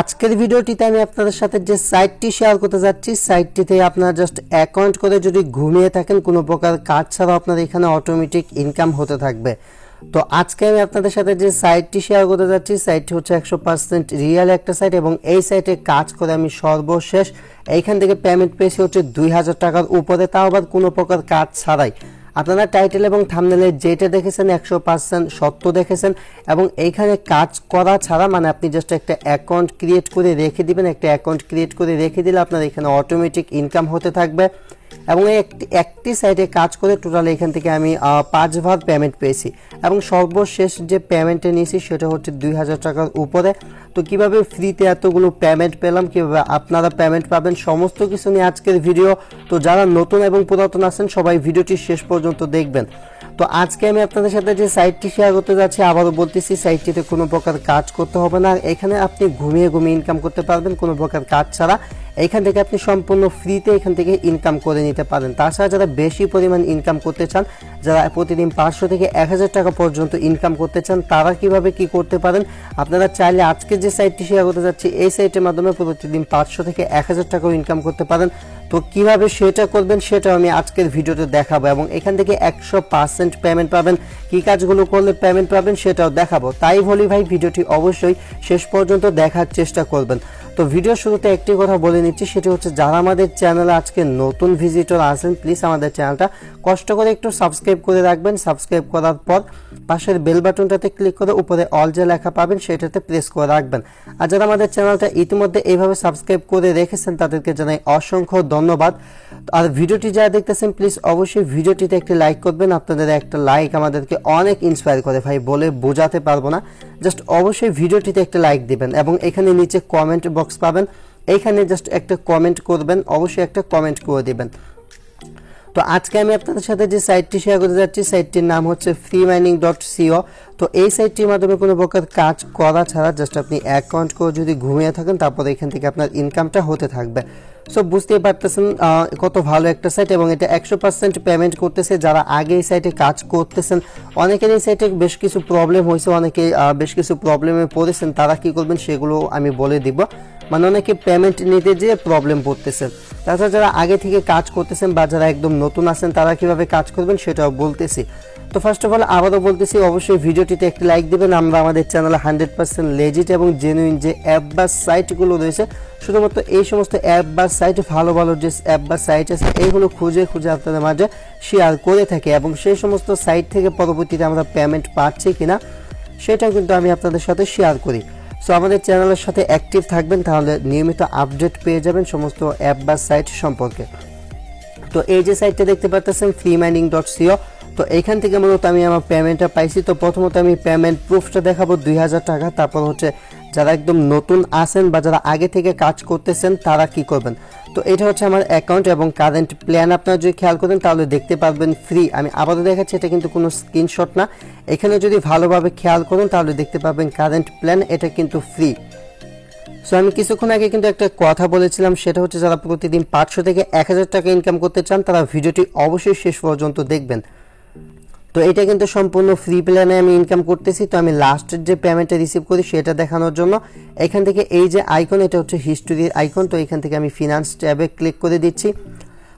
আজকের ভিডিওটিতে আমি আপনাদের সাথে যে সাইটটি শেয়ার করতে যাচ্ছি, সাইটটিতে আপনারা জাস্ট অ্যাকাউন্ট করে যদি ঘুমিয়ে থাকেন কোনো প্রকার কাজ ছাড়াও আপনাদের এখানে অটোমেটিক ইনকাম হতে থাকবে। তো আজকে আমি আপনাদের সাথে যে সাইটটি শেয়ার করতে যাচ্ছি, সাইটটি হচ্ছে 100% রিয়েল একটা সাইট এবং এই সাইটে কাজ করে আমি সর্বশেষ এইখান থেকে পেমেন্ট পেয়েছি হচ্ছে 2000 টাকার উপরে, তাও আবার কোনো প্রকার কাজ ছাড়াই। আপনারা টাইটেল এবং থাম্বনেলে যেটা দেখেছেন 100% সত্য দেখেছেন এবং এইখানে কাজ করা ছাড়া মানে আপনি জাস্ট একটা অ্যাকাউন্ট ক্রিয়েট করে রেখে দিবেন। একটা অ্যাকাউন্ট ক্রিয়েট করে রেখে দিলে আপনার এখানে অটোমেটিক ইনকাম হতে থাকবে এবং এই একটি সাইটে কাজ করে টোটাল এখান থেকে আমি 5 বার পেমেন্ট পেয়েছি এবং সর্বশেষ যে পেমেন্টে নিয়েছি সেটা হচ্ছে 2000 টাকার উপরে। তো কিভাবে ফ্রিতে এতগুলো পেমেন্ট পেলাম, কিভাবে আপনারা পেমেন্ট পাবেন, সমস্ত কিছু নিয়ে আজকের ভিডিও। তো যারা নতুন এবং পুরাতন আছেন সবাই ভিডিওটি শেষ পর্যন্ত দেখবেন। তো আজকে আমি আপনাদের সাথে যে সাইটটি শেয়ার করতে যাচ্ছি, আবারও বলতেছি সাইটটিতে কোনো প্রকার কাজ করতে হবে না। এখানে আপনি ঘুমিয়ে ঘুমিয়ে ইনকাম করতে পারবেন কোনো প্রকার কাজ ছাড়া। এইখান থেকে আপনি সম্পূর্ণ ফ্রিতে এখান থেকে ইনকাম করে নিতে পারেন। তাছাড়া যারা বেশি পরিমাণ ইনকাম করতে চান, যারা প্রতিদিন 500 থেকে 1000 টাকা পর্যন্ত ইনকাম করতে চান, তারা কিভাবে কি করতে পারেন, আপনারা চাইলে আজকে যে সাইটটি শেয়ার করতে যাচ্ছি এই সাইটের মাধ্যমে প্রতিদিন 500 থেকে 1000 টাকাও ইনকাম করতে পারেন। তো কিভাবে সেটা করবেন সেটাও আমি আজকের ভিডিওতে দেখাবো এবং এখান থেকে 100% পেমেন্ট পাবেন। কি কাজগুলো করলে পেমেন্ট পাবেন সেটাও দেখাবো। তাই বলি ভাই, ভিডিওটি অবশ্যই শেষ পর্যন্ত দেখার চেষ্টা করবেন। তো ভিডিও শুরুতে একটি কথা বলে নিচ্ছি, সেটি হচ্ছে যারা আমাদের চ্যানেলে আজকে নতুন ভিজিটর আছেন প্লিজ আমাদের চ্যানেলটা কষ্ট করে একটু সাবস্ক্রাইব করে রাখবেন। সাবস্ক্রাইব করার পর পাশের বেল বাটনটাতে ক্লিক করে উপরে অল যে লেখা পাবেন সেটাতে প্রেস করে রাখবেন। আর যারা আমাদের চ্যানেলটা ইতিমধ্যে এইভাবে সাবস্ক্রাইব করে রেখেছেন তাদেরকে জানাই অসংখ্য ধন্যবাদ। আর ভিডিওটি যারা দেখতেছেন প্লিজ অবশ্যই ভিডিওটিতে একটি লাইক করবেন। আপনাদের একটা লাইক আমাদেরকে অনেক ইন্সপায়ার করে ভাই, বলে বোঝাতে পারবো না। জাস্ট অবশ্যই ভিডিওটিতে একটা লাইক দিবেন এবং এখানে নিচে কমেন্ট বক্স পাবেন, এইখানে জাস্ট একটা কমেন্ট করবেন, অবশ্যই একটা কমেন্ট করে দিবেন। তো আজকে আমি আপনাদের সাথে যে সাইটটি শেয়ার করতে যাচ্ছি সাইটটির নাম হচ্ছে freemining.co। তো এই সাইটটির মাধ্যমে কোনো প্রকার কাজ করা ছাড়া জাস্ট আপনি অ্যাকাউন্ট করে যদি ঘুমিয়ে থাকেন তারপরে এখান থেকে আপনার ইনকামটা হতে থাকবে। সো বুঝতেই পারতেছেন কত ভালো একটা সাইট এবং এটা 100% পেমেন্ট করতেছে। যারা আগে এই সাইটে কাজ করতেছেন, অনেকের এই সাইটে বেশ কিছু প্রবলেম হয়েছে, অনেকে বেশ কিছু প্রবলেমে পড়েছেন, তারা কি করবেন সেগুলো আমি বলে দিব। মানে অনেকে পেমেন্ট নিতে যেয়ে প্রবলেম পড়তেছেন। তাছাড়া যারা আগে থেকে কাজ করতেছেন বা যারা একদম নতুন আছেন তারা কিভাবে কাজ করবেন সেটাও বলতেছি। তো ফার্স্ট অফ অল আবারও বলতেছি অবশ্যই ভিডিওটিতে একটি লাইক দেবেন। আমরা আমাদের চ্যানেলে 100% লেজিট এবং জেনুইন যে অ্যাপ বা সাইটগুলো রয়েছে, শুধুমাত্র এই সমস্ত অ্যাপ বা সাইট, ভালো ভালো যে অ্যাপ বা সাইট আছে এইগুলো খুঁজে খুঁজে আপনাদের মাঝে শেয়ার করে থাকি এবং সেই সমস্ত সাইট থেকে পরবর্তীতে আমরা পেমেন্ট পাচ্ছি কিনা সেটাও কিন্তু আমি আপনাদের সাথে শেয়ার করি। সো আমাদের চ্যানেলের সাথে অ্যাক্টিভ থাকবেন, তাহলে নিয়মিত আপডেট পেয়ে যাবেন সমস্ত অ্যাপ বা সাইট সম্পর্কে। তো এই যে সাইটটা দেখতে পাচ্ছেন freemining.co, তো এইখান থেকে মূলত আমি আমার পেমেন্টটা পাইছি। তো প্রথমত আমি পেমেন্ট প্রুফটা দেখাবো 2000 টাকা। তারপর হচ্ছে যারা একদম নতুন আসেন বা যারা আগে থেকে কাজ করতেছেন তারা কি করবেন। তো এটা হচ্ছে আমার অ্যাকাউন্ট এবং কারেন্ট প্ল্যান। আপনারা যদি খেয়াল করেন তাহলে দেখতে পারবেন ফ্রি। আমি আবারও দেখাচ্ছি, এটা কিন্তু কোনো স্ক্রিনশট না। এখানে যদি ভালোভাবে খেয়াল করেন তাহলে দেখতে পাবেন কারেন্ট প্ল্যান, এটা কিন্তু ফ্রি। সো আমি কিছুক্ষণ আগে কিন্তু একটা কথা বলেছিলাম, সেটা হচ্ছে যারা প্রতিদিন 500 থেকে 1000 টাকা ইনকাম করতে চান তারা ভিডিওটি অবশ্যই শেষ পর্যন্ত দেখবেন। তো এটা কিন্তু সম্পূর্ণ ফ্রি প্ল্যানে আমি ইনকাম করতেছি। তো আমি লাস্টের যে পেমেন্টটা রিসিভ করি সেটা দেখানোর জন্য এখান থেকে এই যে আইকন, এটা হচ্ছে হিস্টোরির আইকন। তো এখান থেকে আমি ফিনান্স ট্যাবে ক্লিক করে দিচ্ছি।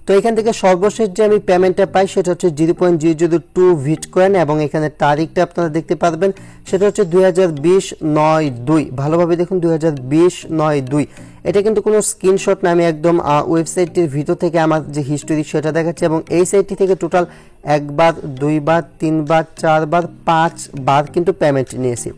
তো এখান থেকে সর্বশেষ যে আমি পেমেন্টটা পাই সেটা হচ্ছে 0.002 বিটকয়েন এবং এখানে তারিখটা আপনারা দেখতে পারবেন, সেটা হচ্ছে 2020/9/2। ভালোভাবে দেখুন 2020/9/2। এটা কিন্তু কোনো স্ক্রিনশট না, আমি একদম ওয়েবসাইটটির ভিতর থেকে আমার যে হিস্টোরি সেটা দেখাচ্ছি এবং এই সাইটটি থেকে টোটাল 1 বার 2 বার 3 বার 4 বার 5 বার কিন্তু পেমেন্ট নিয়েছি।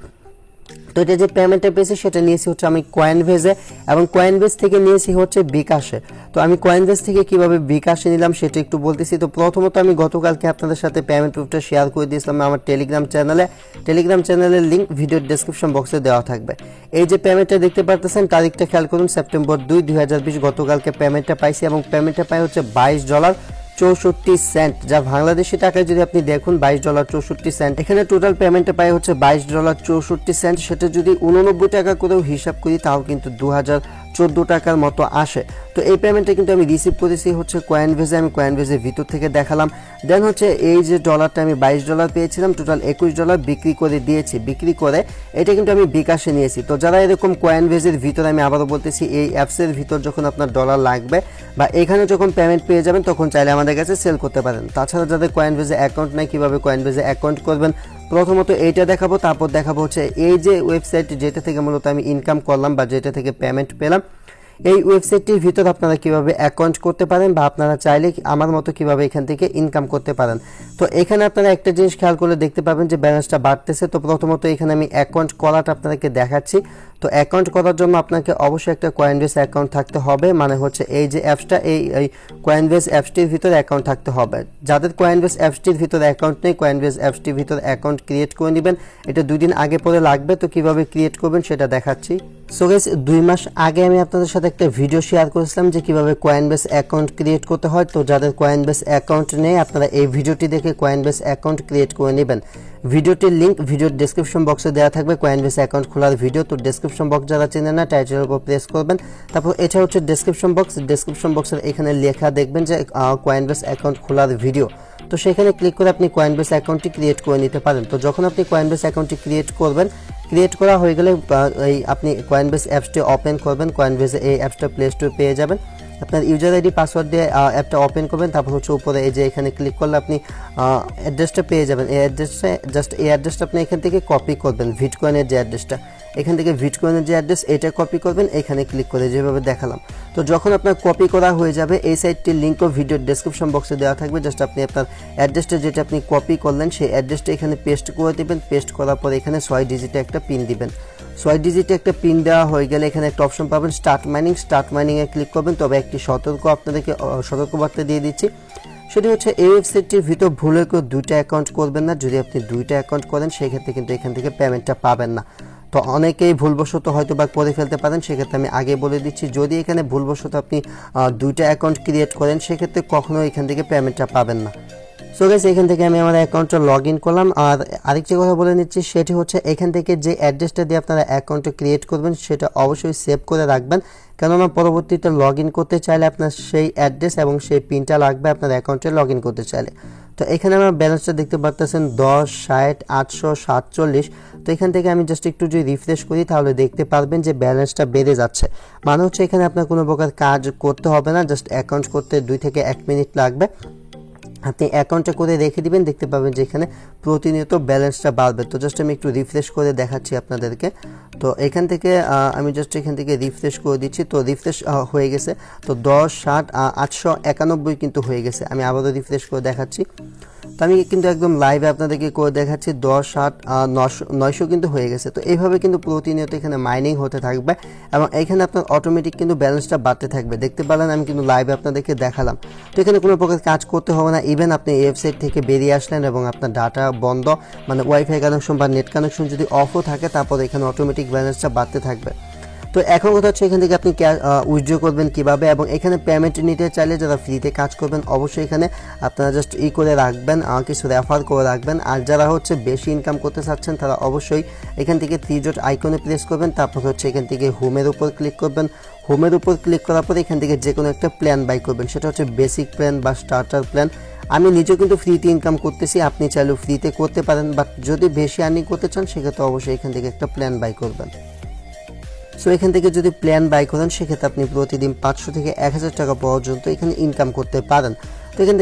তো এটা যে পেমেন্টটা পেয়েছি সেটা নিয়েছি হচ্ছে আমি কয়েনবেজে এবং কয়েনবেজ থেকে নিয়েছি হচ্ছে বিকাশে। তো আমি কয়েনবেজ থেকে কিভাবে বিকাশে নিলাম সেটা একটু বলতেছি। তো প্রথমত আমি গতকালকে আপনাদের সাথে পেমেন্ট প্রুফটা শেয়ার করে দিয়েছিলাম আমার টেলিগ্রাম চ্যানেলের লিঙ্ক ভিডিওর ডেসক্রিপশন বক্সে দেওয়া থাকবে। এই যে পেমেন্টটা দেখতে পারতেছেন, তারিখটা খেয়াল করুন সেপ্টেম্বর 2, 2020 গতকালকে পেমেন্টটা পাইছি এবং পেমেন্টটা পাই হচ্ছে $22.64, যা বাংলাদেশি টাকায় যদি আপনি দেখুন $22.64। এখানে টোটাল পেমেন্টটা পাই হচ্ছে $22.64। সেটা যদি 89 টাকা করেও হিসাব করি তাও কিন্তু 14 টাকার মতো আসে। তো এই পেমেন্টটা কিন্তু আমি রিসিভ করেছি হচ্ছে কয়েনবেজে, আমি কয়েনবেজের ভিতর থেকে দেখালাম। দেন হচ্ছে এই যে ডলারটা আমি $22 পেয়েছিলাম, টোটাল $21 বিক্রি করে দিয়েছি। বিক্রি করে এটা কিন্তু আমি বিকাশে নিয়েছি। তো যারা এরকম কয়েনবেজের ভিতর, আমি আবারও বলতেছি, এই অ্যাপসের ভিতর যখন আপনার ডলার লাগবে বা এখানে যখন পেমেন্ট পেয়ে যাবেন তখন চাইলে আমাদের কাছে সেল করতে পারেন। তাছাড়া যাদের কয়েনবেজে অ্যাকাউন্ট নাই, কীভাবে কয়েনবেজে অ্যাকাউন্ট করবেন প্রথমত এইটা দেখাবো, তারপর দেখাবো হচ্ছে এই যে ওয়েবসাইট যেটা থেকে মূলত আমি ইনকাম করলাম বা যেটা থেকে পেমেন্ট পেলাম, এই ওয়েবসাইটটির ভিতর আপনারা কিভাবে অ্যাকাউন্ট করতে পারেন বা আপনারা চাইলে আমার মতো কিভাবে এখান থেকে ইনকাম করতে পারেন। তো এখানে আপনারা একটা জিনিস খেয়াল করলে দেখতে পাবেন যে ব্যালেন্সটা বাড়তেছে। তো প্রথমত এখানে আমি অ্যাকাউন্ট করাটা আপনাদেরকে দেখাচ্ছি। তো অ্যাকাউন্ট করার জন্য আপনাকে অবশ্যই একটা কয়েনবেস অ্যাকাউন্ট থাকতে হবে, মানে হচ্ছে এই যে অ্যাপসটা, এই কয়েনবেস অ্যাপসটির ভিতরে অ্যাকাউন্ট থাকতে হবে। যাদের কয়েনবেস অ্যাপসটির ভিতরে অ্যাকাউন্ট নেই, কয়েনবেস অ্যাপসটির ভিতরে অ্যাকাউন্ট ক্রিয়েট করে নেবেন। এটা 2 দিন আগে পরে লাগবে। তো কিভাবে ক্রিয়েট করবেন সেটা দেখাচ্ছি। সো গাইস, 2 মাস আগে আমি আপনাদের সাথে একটা ভিডিও শেয়ার করেছিলাম যে কিভাবে কয়েনবেস অ্যাকাউন্ট ক্রিয়েট করতে হয়। তো যাদের কয়েনবেস অ্যাকাউন্ট নেই আপনারা এই ভিডিওটি দেখে কয়েনবেস অ্যাকাউন্ট ক্রিয়েট করে নেবেন। ভিডিওটির লিঙ্ক ভিডিওর ডেসক্রিপশন বক্সে দেওয়া থাকবে, কয়েনবেস অ্যাকাউন্ট খোলার ভিডিও। তো ডেসক্রিপশন বক্স যারা চেনেন না, টাইটেলের উপর প্রেস করবেন। তারপর এটা হচ্ছে ডেসক্রিপশন বক্স। ডেসক্রিপশন বক্সের এখানে লেখা দেখবেন যে কয়েনবেস অ্যাকাউন্ট খোলার ভিডিও। তো সেখানে ক্লিক করে আপনি কয়েনবেস অ্যাকাউন্টটি ক্রিয়েট করে নিতে পারেন। তো যখন আপনি কয়েনবেস অ্যাকাউন্টটি ক্রিয়েট করবেন, ক্রিয়েট করা হয়ে গেলে এই আপনি কয়েনবেস অ্যাপসটি ওপেন করবেন। কয়েনবেসে এই অ্যাপসটা প্লে স্টোরে পেয়ে যাবেন। আপনার ইউজার আইডি পাসওয়ার্ড দিয়ে অ্যাপটা ওপেন করবেন। তারপর হচ্ছে উপরে এই যে এখানে ক্লিক করলে আপনি অ্যাড্রেসটা পেয়ে যাবেন। এই অ্যাড্রেসটা জাস্ট এই অ্যাড্রেসটা আপনি এখান থেকে কপি করবেন। ভিটকয়েনের যে অ্যাড্রেসটা, এখান থেকে ভিটকয়েনের যে অ্যাড্রেস এটা কপি করবেন, এখানে ক্লিক করে যেভাবে দেখালাম। তো যখন আপনার কপি করা হয়ে যাবে, এই সাইটটির লিঙ্কও ভিডিওর ডেসক্রিপশন বক্সে দেওয়া থাকবে। জাস্ট আপনি আপনার অ্যাড্রেসটা যেটা আপনি কপি করলেন সেই অ্যাড্রেসটা এখানে পেস্ট করে দেবেন। পেস্ট করার পর এখানে 6 ডিজিটে একটা পিন দিবেন। 6 ডিজিটে একটা পিন দেওয়া হয়ে গেলে এখানে একটা অপশন পাবেন স্টার্ট মাইনিং। স্টার্ট মাইনিংয়ে ক্লিক করবেন। তবে একটি আপনাদেরকে সতর্কবার্তা দিয়ে দিচ্ছি, সেটি হচ্ছে এই ওয়েবসাইটটির ভিতর ভুলে কেউ 2টা অ্যাকাউন্ট করবেন না। যদি আপনি 2টা অ্যাকাউন্ট করেন সেক্ষেত্রে কিন্তু এখান থেকে পেমেন্টটা পাবেন না। তো অনেকেই ভুলবশত হয়তো বা করে ফেলতে পারেন, সেক্ষেত্রে আমি আগে বলে দিচ্ছি, যদি এখানে ভুলবশত আপনি 2টা অ্যাকাউন্ট ক্রিয়েট করেন সেক্ষেত্রে কখনো এখান থেকে পেমেন্টটা পাবেন না। সো গাইস, এখান থেকে আমি আমার অ্যাকাউন্টটা লগ ইন করলাম। আর আরেকটি কথা বলে নিচ্ছি, সেটি হচ্ছে এখান থেকে যে অ্যাড্রেসটা দিয়ে আপনারা অ্যাকাউন্টটা ক্রিয়েট করবেন সেটা অবশ্যই সেভ করে রাখবেন, কেননা পরবর্তীতে লগ ইন করতে চাইলে আপনার সেই অ্যাড্রেস এবং সেই পিনটা লাগবে আপনার অ্যাকাউন্টে লগ ইন করতে চাইলে। তো এখানে আমার ব্যালেন্সটা দেখতে পাচ্ছেন 10, 60, 847। তো এখান থেকে আমি জাস্ট একটু যদি রিফ্রেশ করি তাহলে দেখতে পারবেন যে ব্যালেন্সটা বেড়ে যাচ্ছে। মানে হচ্ছে এখানে আপনার কোনো প্রকার কাজ করতে হবে না, জাস্ট অ্যাকাউন্ট করতে 2 থেকে 1 মিনিট লাগবে। আপনি অ্যাকাউন্টটা করে রেখে দিবেন, দেখতে পাবেন যে এখানে প্রতিনিয়ত ব্যালেন্সটা বাড়বে। তো জাস্ট আমি একটু রিফ্রেশ করে দেখাচ্ছি আপনাদেরকে। তো এখান থেকে আমি জাস্ট এখান থেকে রিফ্রেশ করে দিচ্ছি। তো রিফ্রেশ হয়ে গেছে। তো 10, 60, 891 কিন্তু হয়ে গেছে। আমি আবারও রিফ্রেশ করে দেখাচ্ছি। তো আমি কিন্তু একদম লাইভে আপনাদেরকে করে দেখাচ্ছি 10, 60, 900 কিন্তু হয়ে গেছে। তো এইভাবে কিন্তু প্রতিনিয়ত এখানে মাইনিং হতে থাকবে এবং এখানে আপনার অটোমেটিক কিন্তু ব্যালেন্সটা বাড়তে থাকবে। দেখতে পেলেন আমি কিন্তু লাইভে আপনাদেরকে দেখালাম। তো এখানে কোনো প্রকার কাজ করতে হবে না। ইভেন আপনি এই ওয়েবসাইট থেকে বেরিয়ে আসলেন এবং আপনার ডাটা বন্ধ, মানে ওয়াইফাই কানেকশন বা নেট কানেকশন যদি অফও থাকে, তারপর এখানে অটোমেটিক ব্যালেন্সটা বাড়তে থাকবে। তো এখন কথা হচ্ছে এখান থেকে আপনি উইথড্র করবেন কিভাবে, এবং এখানে পেমেন্ট নিতে চাইলে যারা ফ্রিতে কাজ করবেন অবশ্যই এখানে আপনারা জাস্ট করে রাখবেন, কিছু রেফার করে রাখবেন। আর যারা হচ্ছে বেশি ইনকাম করতে চাচ্ছেন তারা অবশ্যই এখান থেকে 3 ডট আইকনে প্রেস করবেন। তারপর হচ্ছে এখান থেকে হোমের উপর ক্লিক করবেন। হোমের উপর ক্লিক করার পরে এখান থেকে যে কোনো একটা প্ল্যান বাই করবেন, সেটা হচ্ছে বেসিক প্ল্যান বা স্টার্টার প্ল্যান। আমি নিজেও কিন্তু ফ্রিতে ইনকাম করতেছি, আপনি চাইলেও ফ্রিতে করতে পারেন, বাট যদি বেশি আর্নিং করতে চান সেক্ষেত্রে অবশ্যই এখান থেকে একটা প্ল্যান বাই করবেন। সো এখান থেকে যদি প্ল্যান বাই করেন সেক্ষেত্রে আপনি প্রতিদিন 500 থেকে 1000 টাকা পর্যন্ত এখানে ইনকাম করতে পারেন। তো এখান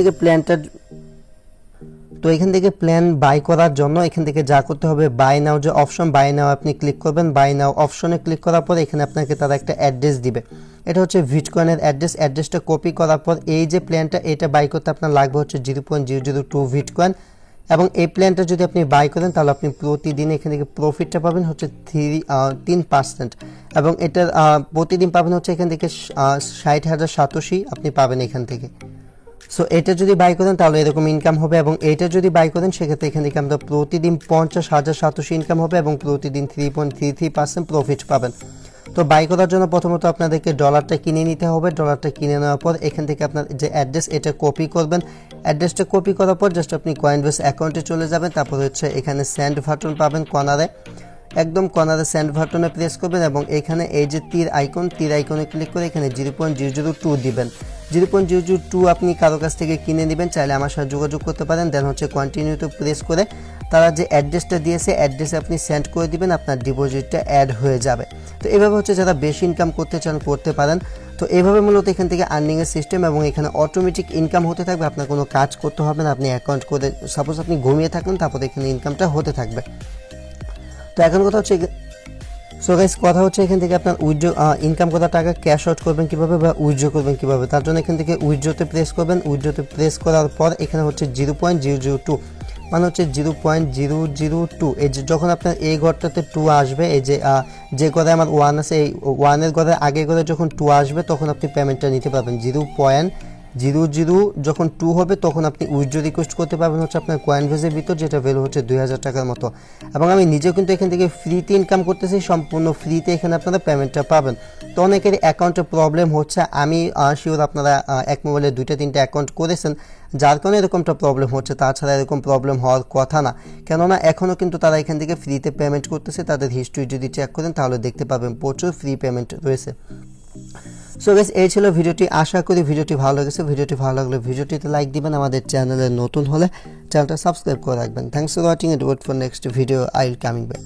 থেকে প্ল্যান বাই করার জন্য এখান থেকে যা করতে হবে, বাই নাও যে অপশন, বাই নাও আপনি ক্লিক করবেন। বাই নাও অপশনে ক্লিক করার পর এখানে আপনাকে তারা একটা অ্যাড্রেস দিবে, এটা হচ্ছে ভিটকয়েনের অ্যাড্রেসটা কপি করার পর এই যে প্ল্যানটা এটা বাই করতে আপনার লাগবে হচ্ছে 0.002 ভিটকয়েন। এবং এই প্ল্যানটা যদি আপনি বাই করেন তাহলে আপনি প্রতিদিন এখান থেকে প্রফিটটা পাবেন হচ্ছে 3% এবং এটার প্রতিদিন পাবেন হচ্ছে এখান থেকে 60,000 সাতোশি আপনি পাবেন এখান থেকে। সো এটা যদি বাই করেন তাহলে এরকম ইনকাম হবে, এবং এটা যদি বাই করেন সেক্ষেত্রে এখান থেকে আমরা প্রতিদিন 50,000 সাতোশি ইনকাম হবে এবং প্রতিদিন 3.33% প্রফিট পাবেন। তো বাই করার জন্য প্রথমত আপনাদেরকে ডলারটা কিনে নিতে হবে। ডলারটা কিনে নেওয়ার পর এখান থেকে আপনার যে অ্যাড্রেস এটা কপি করবেন। অ্যাড্রেসটা কপি করার পর জাস্ট আপনি কয়েনবেস অ্যাকাউন্টে চলে যাবেন। তারপর হচ্ছে এখানে সেন্ড বাটন পাবেন কর্নারে, একদম কর্নারে সেন্ড বাটনে প্রেস করবেন এবং এখানে এই যে তীর আইকনে ক্লিক করে এখানে 0.002 দিবেন। 0.002 আপনি কারো কাছ থেকে কিনে নেবেন, চাইলে আমার সাথে যোগাযোগ করতে পারেন। দেন হচ্ছে কন্টিনিউতে প্রেস করে তারা যে অ্যাড্রেসটা দিয়েছে অ্যাড্রেসে আপনি সেন্ড করে দিবেন, আপনার ডিপোজিটটা অ্যাড হয়ে যাবে। তো এভাবে হচ্ছে যারা বেশি ইনকাম করতে চান করতে পারেন। তো এভাবে মূলত এখান থেকে আর্নিংয়ের সিস্টেম এবং এখানে অটোমেটিক ইনকাম হতে থাকবে, আপনার কোনো কাজ করতে হবে না। আপনি অ্যাকাউন্ট করে সাপোজ আপনি ঘুমিয়ে থাকলেন, তারপর এখানে ইনকামটা হতে থাকবে। তো এখন কথা হচ্ছে সো গাইস কথা হচ্ছে এখান থেকে আপনার উইথড্র ইনকাম করা টাকা ক্যাশ আউট করবেন কীভাবে বা উইথড্র করবেন কীভাবে। তার জন্য এখান থেকে উইথড্রতে প্রেস করবেন। উইথড্রতে প্রেস করার পর এখানে হচ্ছে 0.002 মানে হচ্ছে 0.002। এই যে যখন আপনার এই ঘরটাতে 2 আসবে, এই যে ঘরে আমার 1 আছে, এই 1-এর ঘরে আগে ঘরে যখন 2 আসবে তখন আপনি পেমেন্টটা নিতে পারবেন। 0.00 যখন 2 হবে তখন আপনি উইথড্র রিকোয়েস্ট করতে পারবেন হচ্ছে আপনার কয়েনবেজের ভিতর, যেটা ভ্যালু হচ্ছে 2000 টাকার মতো। এবং আমি নিজেও কিন্তু এখান থেকে ফ্রিতে ইনকাম করতেছি, সম্পূর্ণ ফ্রিতে এখানে আপনারা পেমেন্টটা পাবেন। তো অনেকেরই অ্যাকাউন্টে প্রবলেম হচ্ছে, আমি শিওর আপনারা এক মোবাইলে 2-3টা অ্যাকাউন্ট করেছেন, যার কারণে এরকমটা প্রবলেম হচ্ছে। তাছাড়া এরকম প্রবলেম হওয়ার কথা না, কেননা এখনও কিন্তু তারা এখান থেকে ফ্রিতে পেমেন্ট করতেছে। তাদের হিস্ট্রি যদি চেক করেন তাহলে দেখতে পাবেন প্রচুর ফ্রি পেমেন্ট রয়েছে। সো গাইস এই ছিল ভিডিওটি, আশা করি ভিডিওটি ভালো লেগেছে। ভিডিওটি ভালো লাগলে ভিডিওটিতে লাইক দিবেন, আমাদের চ্যানেলে নতুন হলে চ্যানেলটা সাবস্ক্রাইব করে রাখবেন। Thanks for watching, and wait for next video, I will coming back.